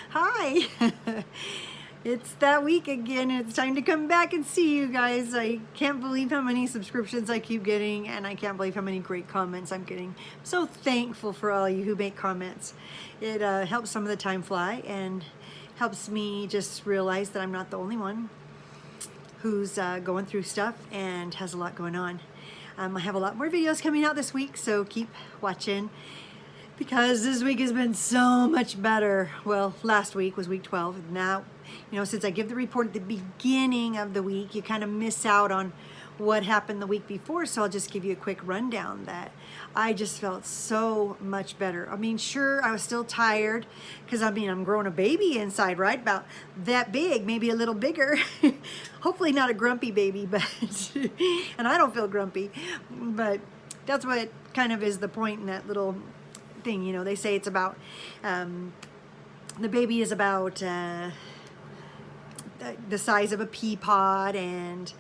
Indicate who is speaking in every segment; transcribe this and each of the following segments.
Speaker 1: Hi. It's that week again. It's time to come back and see you guys. I can't believe how many subscriptions I keep getting, and I can't believe how many great comments I'm getting. I'm so thankful for all you who make comments. It helps some of the time fly and helps me just realize that I'm not the only one who's going through stuff and has a lot going on. I have a lot more videos coming out this week, so keep watching, because this week has been so much better. Well, last week was week 12. And now, since I give the report at the beginning of the week, you kind of miss out on what happened the week before. So I'll just give you a quick rundown that I just felt so much better. I mean, sure, I was still tired because I'm growing a baby inside, right? About that big, maybe a little bigger. Hopefully not a grumpy baby, but and I don't feel grumpy, but that's what kind of is the point in that little thing. They say it's about the baby is about the size of a pea pod and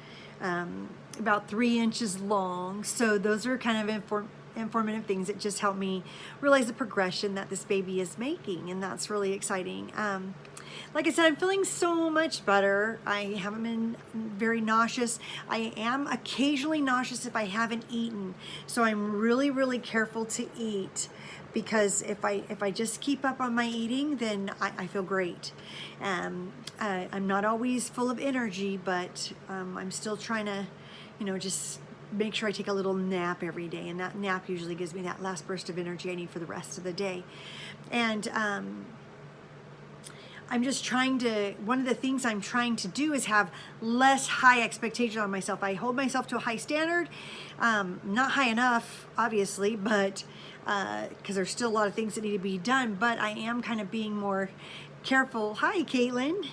Speaker 1: about 3 inches long. So those are kind of informative things that just help me realize the progression that this baby is making, and that's really exciting. Like I said, I'm feeling so much better. I haven't been very nauseous. I am occasionally nauseous if I haven't eaten, so I'm really careful to eat, because if I just keep up on my eating, then I feel great. I'm not always full of energy, but I'm still trying to, just make sure I take a little nap every day, and that nap usually gives me that last burst of energy I need for the rest of the day. And I'm just one of the things I'm trying to do is have less high expectation on myself. I hold myself to a high standard, not high enough, obviously, but because there's still a lot of things that need to be done, but I am kind of being more careful. Hi, Caitlin.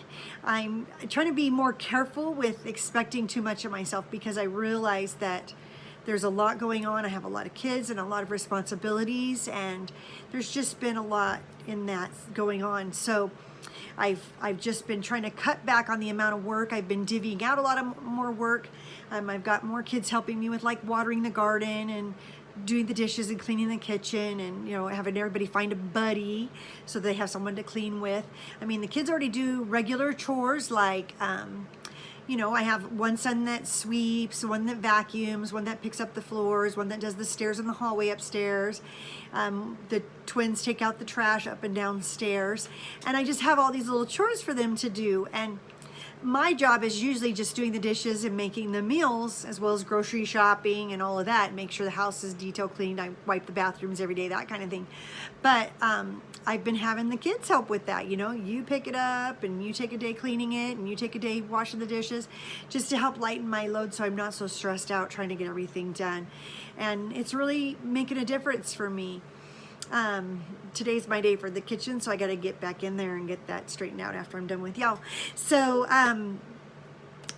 Speaker 1: I'm trying to be more careful with expecting too much of myself, because I realize that there's a lot going on. I have a lot of kids and a lot of responsibilities, and there's just been a lot in that going on. So I've just been trying to cut back on the amount of work. I've been divvying out a lot of more work. I've got more kids helping me with, like, watering the garden and doing the dishes and cleaning the kitchen, and having everybody find a buddy so they have someone to clean with. I mean, the kids already do regular chores, like I have one son that sweeps, one that vacuums, one that picks up the floors, one that does the stairs in the hallway upstairs. The twins take out the trash up and downstairs, and I just have all these little chores for them to do. And my job is usually just doing the dishes and making the meals, as well as grocery shopping and all of that, make sure the house is detail cleaned. I wipe the bathrooms every day, that kind of thing. But I've been having the kids help with that. You pick it up and you take a day cleaning it and you take a day washing the dishes, just to help lighten my load so I'm not so stressed out trying to get everything done. And it's really making a difference for me. Today's my day for the kitchen, so I got to get back in there and get that straightened out after I'm done with y'all. So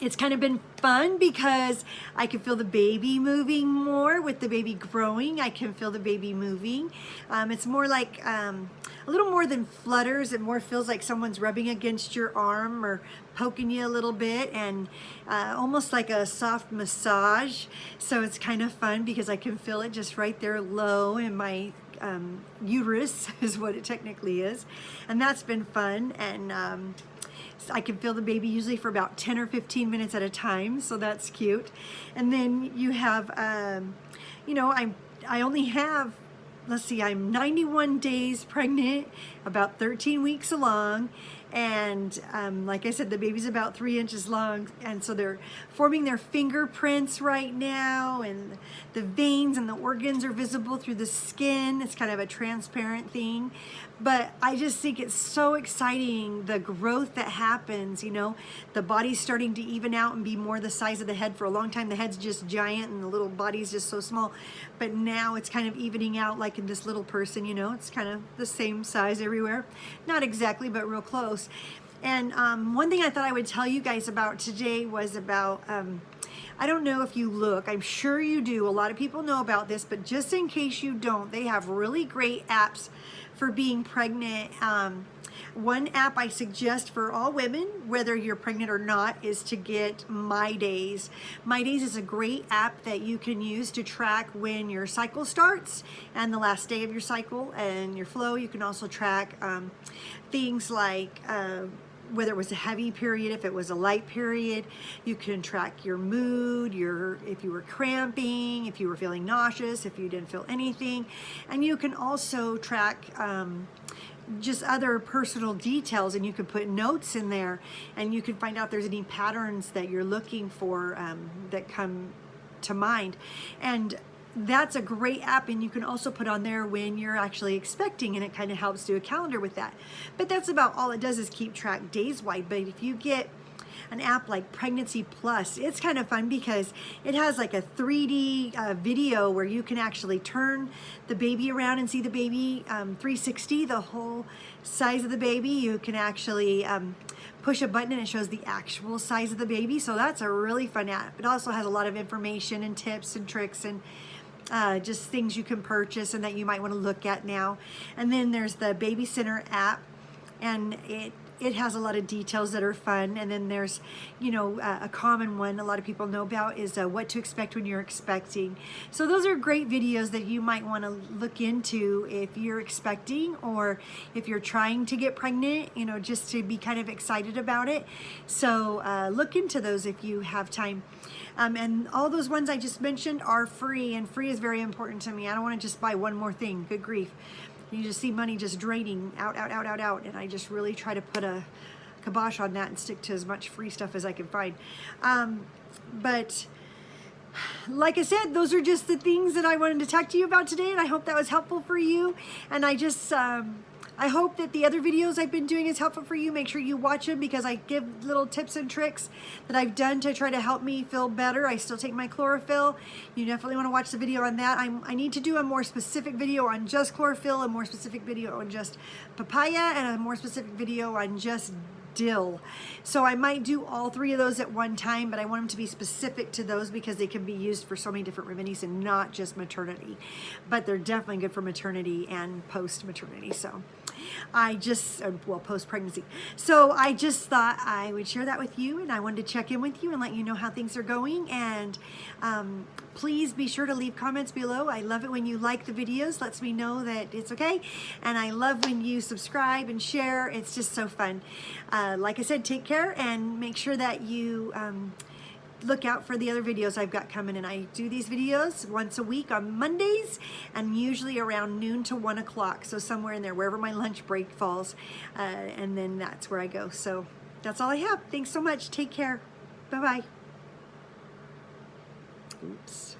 Speaker 1: it's kind of been fun because I can feel the baby moving more. With the baby growing, I can feel the baby moving. It's more like a little more than flutters. It more feels like someone's rubbing against your arm or poking you a little bit, and almost like a soft massage. So it's kind of fun because I can feel it just right there low in my uterus is what it technically is, and that's been fun. And I can feel the baby usually for about 10 or 15 minutes at a time, so that's cute. And then you have I only have, let's see, I'm 91 days pregnant, about 13 weeks along, and like I said, the baby's about 3 inches long, and so they're forming their fingerprints right now, and the veins and the organs are visible through the skin. It's kind of a transparent thing, but I just think it's so exciting, the growth that happens. The body's starting to even out and be more the size of the head. For a long time, the head's just giant and the little body's just so small, but now it's kind of evening out, like in this little person. It's kind of the same size everywhere. Not exactly, but real close. And one thing I thought I would tell you guys about today was about, I don't know if you look, I'm sure you do. A lot of people know about this, but just in case you don't, they have really great apps for being pregnant. One app I suggest for all women, whether you're pregnant or not, is to get MyDays. MyDays is a great app that you can use to track when your cycle starts and the last day of your cycle and your flow. You can also track things like whether it was a heavy period, if it was a light period. You can track your mood, if you were cramping, if you were feeling nauseous, if you didn't feel anything. And you can also track just other personal details, and you can put notes in there, and you can find out if there's any patterns that you're looking for that come to mind. And that's a great app, and you can also put on there when you're actually expecting, and it kind of helps do a calendar with that. But that's about all it does, is keep track days wide. But if you get an app like Pregnancy Plus, it's kind of fun because it has like a 3D video where you can actually turn the baby around and see the baby 360, the whole size of the baby. You can actually push a button and it shows the actual size of the baby. So that's a really fun app. It also has a lot of information and tips and tricks and just things you can purchase and that you might want to look at now. And then there's the Baby Center app, and it has a lot of details that are fun. And then there's, a common one a lot of people know about is what to expect when you're expecting. So those are great videos that you might want to look into if you're expecting, or if you're trying to get pregnant, just to be kind of excited about it. So look into those if you have time. And all those ones I just mentioned are free, and free is very important to me. I don't want to just buy one more thing. Good grief. You just see money just draining out, and I just really try to put a kibosh on that and stick to as much free stuff as I can find. But like I said, those are just the things that I wanted to talk to you about today, and I hope that was helpful for you. And I just I hope that the other videos I've been doing is helpful for you. Make sure you watch them, because I give little tips and tricks that I've done to try to help me feel better. I still take my chlorophyll. You definitely want to watch the video on that. I need to do a more specific video on just chlorophyll, a more specific video on just papaya, and a more specific video on just dill. So I might do all three of those at one time, but I want them to be specific to those because they can be used for so many different remedies and not just maternity. But they're definitely good for maternity and post-maternity. So I just, post-pregnancy. So I just thought I would share that with you, and I wanted to check in with you and let you know how things are going. And please be sure to leave comments below. I love it when you like the videos. Lets me know that it's okay. And I love when you subscribe and share. It's just so fun. Like I said, take care and make sure that you look out for the other videos I've got coming. And I do these videos once a week on Mondays, and usually around noon to 1 o'clock. So somewhere in there, wherever my lunch break falls. And then that's where I go. So that's all I have. Thanks so much. Take care. Bye-bye. Oops.